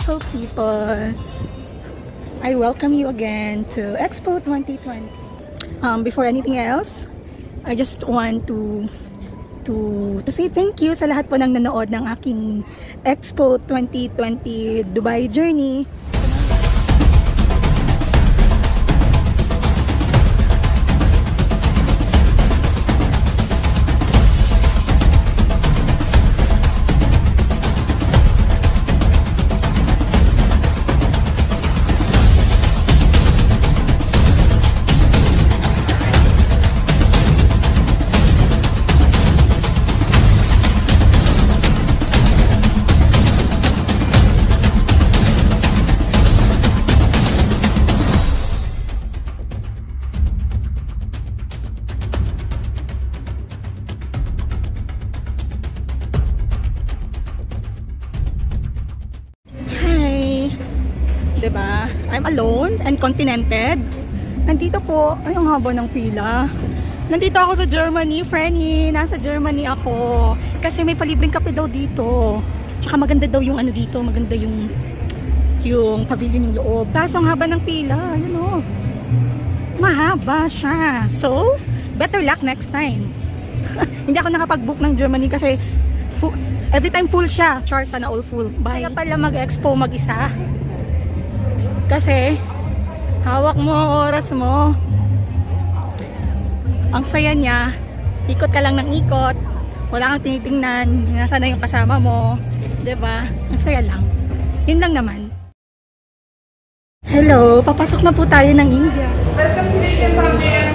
beautiful people. I welcome you again to Expo 2020. Before anything else, I just want to say thank you sa lahat po ng nanood ng aking Expo 2020 Dubai journey. Diba? I'm alone and continented. Nandito po, ay ang haba ng pila. Nandito ako sa Germany, Franny. Nasa Germany ako. Kasi may palibreng kape daw dito. Tsaka maganda daw yung ano dito, maganda yung pavilion yung loob. Kaso ang haba ng pila, you know. Mahaba siya. So, better luck next time. Hindi ako nakapag-book ng Germany kasi every time full siya. Char, sana all full. Bye. Kaya pala mag-expo mag-isa. Kasi hawak mo ang oras mo. Ang saya niya, ikot ka lang ng ikot, wala kang tinitingnan, nasa na yung kasama mo, 'di ba? Ang saya lang. Yun lang naman. Hello, papasok na po tayo ng India. Welcome to the India.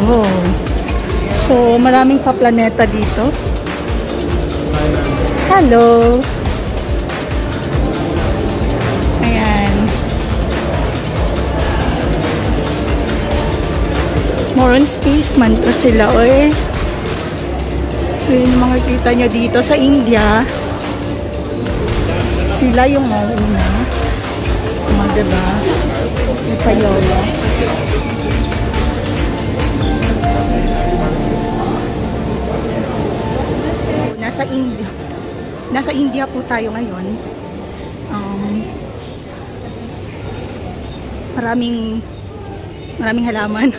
Oh. So, maraming pa-planeta dito. Hello! Ayan. More on space man to sila, oy. So, yun yung mga kita nyo dito sa India. Sila yung mauna. Mga diba? May payola. Nasa India po tayo ngayon. Maraming halaman.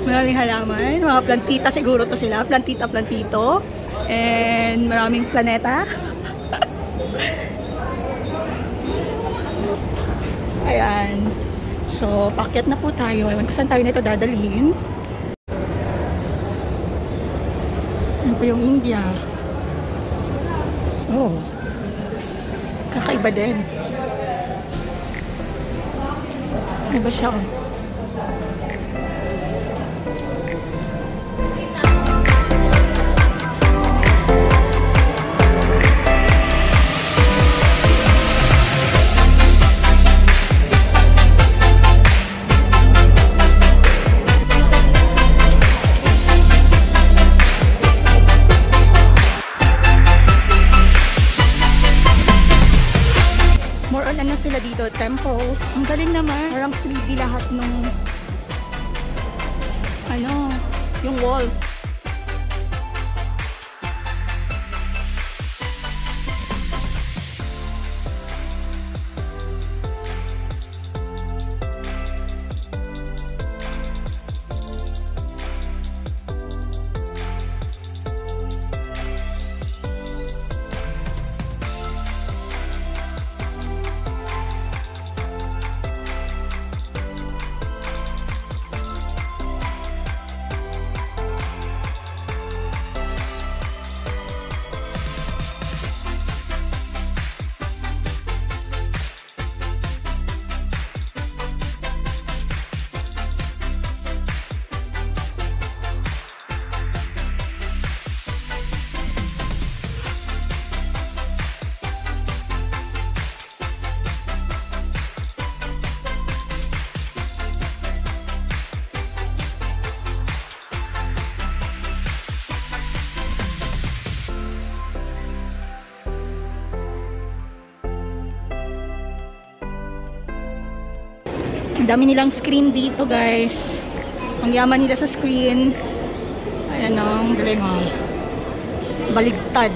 Maraming halaman, mga plantita siguro to sila, plantito, and maraming planeta. Ayan. So, paakyat na po tayo. Ewan ko saan tayo nito dadalhin. Ano po yung India? Oh, kakaiba din. Iba siya. Sila dito, temples. Ang galing naman. Parang 3D lahat nung yung wall. Ang dami nilang screen dito, guys. Ang yaman nila sa screen. Ayan o, ang galing o. Baligtad.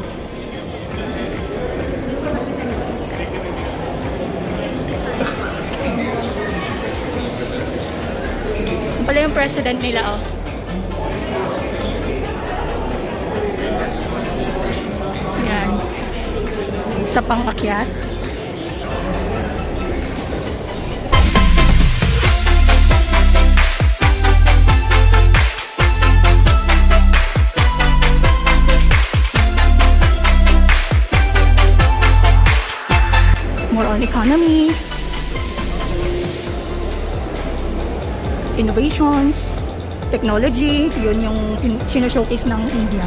Ang pala yung president nila o. Ayan. Sa pang-akyat. More on economy, innovations, technology, yun yung sino-showcase ng India.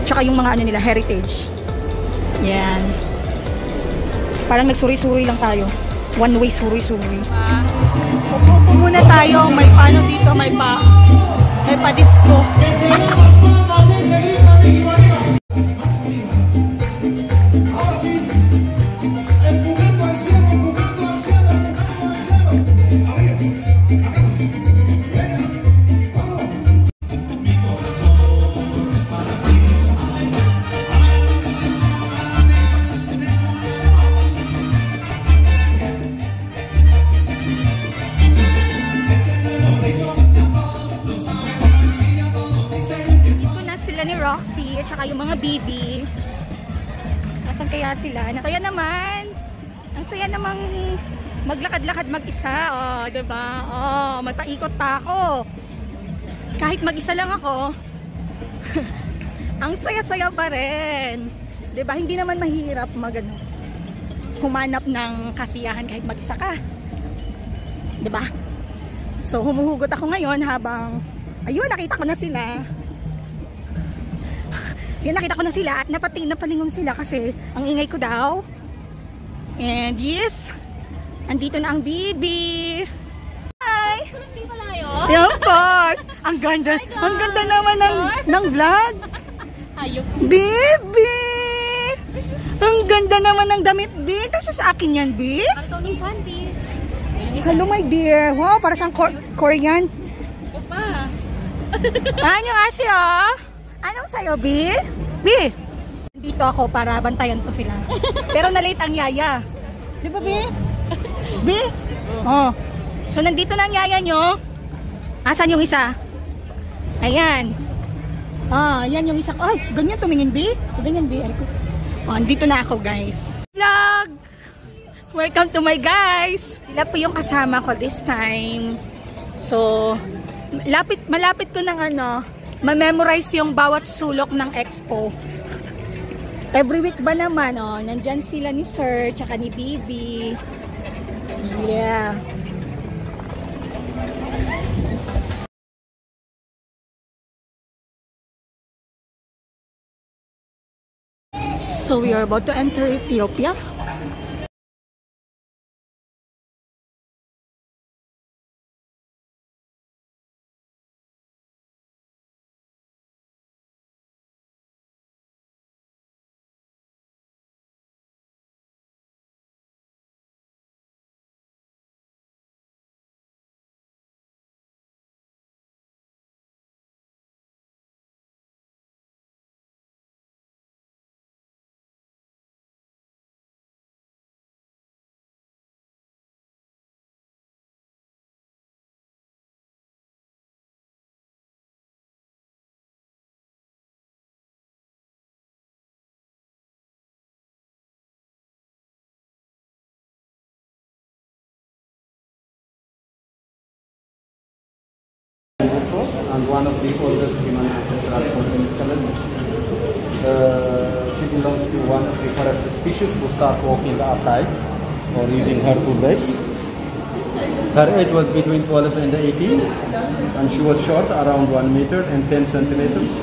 Tsaka yung mga ano nila, heritage. Yan. Parang nagsuri-suri lang tayo. One way suri-suri. Upo muna tayo. May paano dito, may pa-disco. Roxy at saka yung mga bibi. Nasaan kaya sila? Nasaya naman. Ang saya namang maglakad-lakad mag-isa. Oh, diba? Oh, may paikot pa ako. Kahit mag-isa lang ako, ang saya-saya pa rin. Diba? Hindi naman mahirap humanap ng kasiyahan kahit mag-isa ka. Diba? So, humuhugot ako ngayon habang ayun, nakita ko na sila. Yan, nakita ko na sila at napalingon sila kasi ang ingay ko daw. And yes, andito na ang bibi. Hi! Yeah, of course! Ang ganda naman ng vlog. Bibi! Ang ganda naman ng damit, Bi. Kasi sa akin yan, Bi. Hello, my dear. Wow, para siyang Korean. Opa! Ano, Asya? Anong sayo, Bi? Bi! Dito ako para bantayan to sila. Pero na-late ang yaya. Di ba, Bi? Bi? Oh. So, nandito na ang yaya nyo. Asan yung isa? Ayan. Ah, yan yung isa. Ay, ganyan tumingin, Bi. Ganyan, Bi. Oh, andito na ako, guys. Vlog! Welcome to my guys! Sila po yung kasama ko this time. So, malapit ko ng ma-memorize yung bawat sulok ng expo. Every week ba naman, oh, nandyan sila ni Sir, tsaka ni Bibi. Yeah. So we are about to enter Ethiopia. And one of the oldest human ancestral fossils colonies. She belongs to one of the first species who start walking upright or using her two legs. Her age was between 12 and 18, and she was short, around 1 meter and 10 centimeters.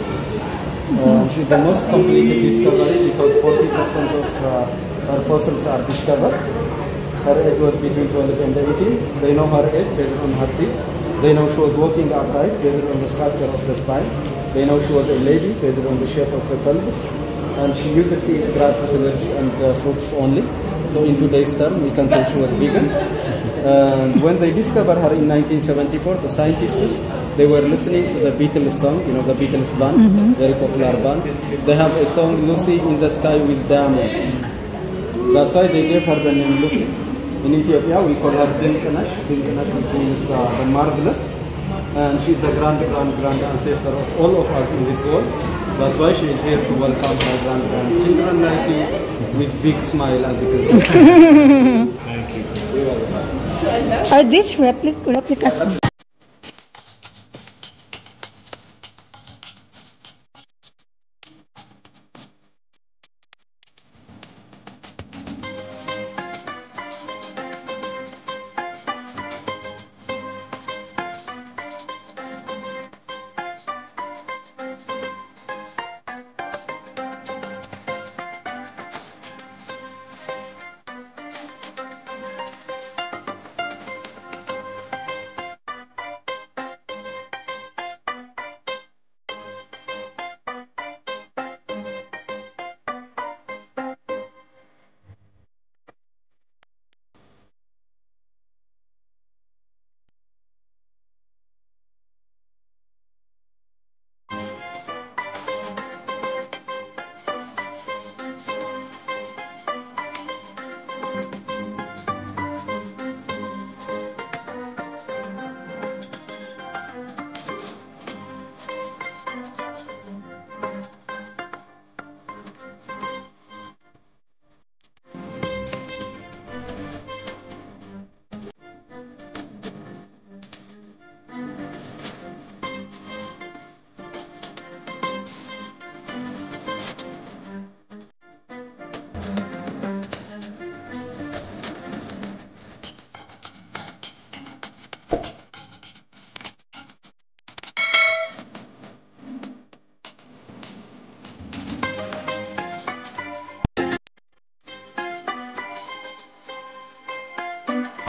She's the most completed discovery because 40% of her fossils are discovered. Her age was between 12 and 18. They know her age based on her teeth. They know she was walking upright based on the structure of the spine. They know she was a lady based on the shape of the pelvis. And she used to eat grasses, leaves and fruits only. So in today's term, we can say she was vegan. And when they discovered her in 1974, the scientists, they were listening to the Beatles song, you know, the Beatles band, very popular band. They have a song, Lucy in the Sky with Diamonds. That's why they gave her the name Lucy. In Ethiopia, we call her Dinkenash, which means the marvelous. And she's the grand ancestor of all of us in this world. That's why she is here to welcome her grandchildren like you with big smile, as you can see. Thank you. Are these replicas?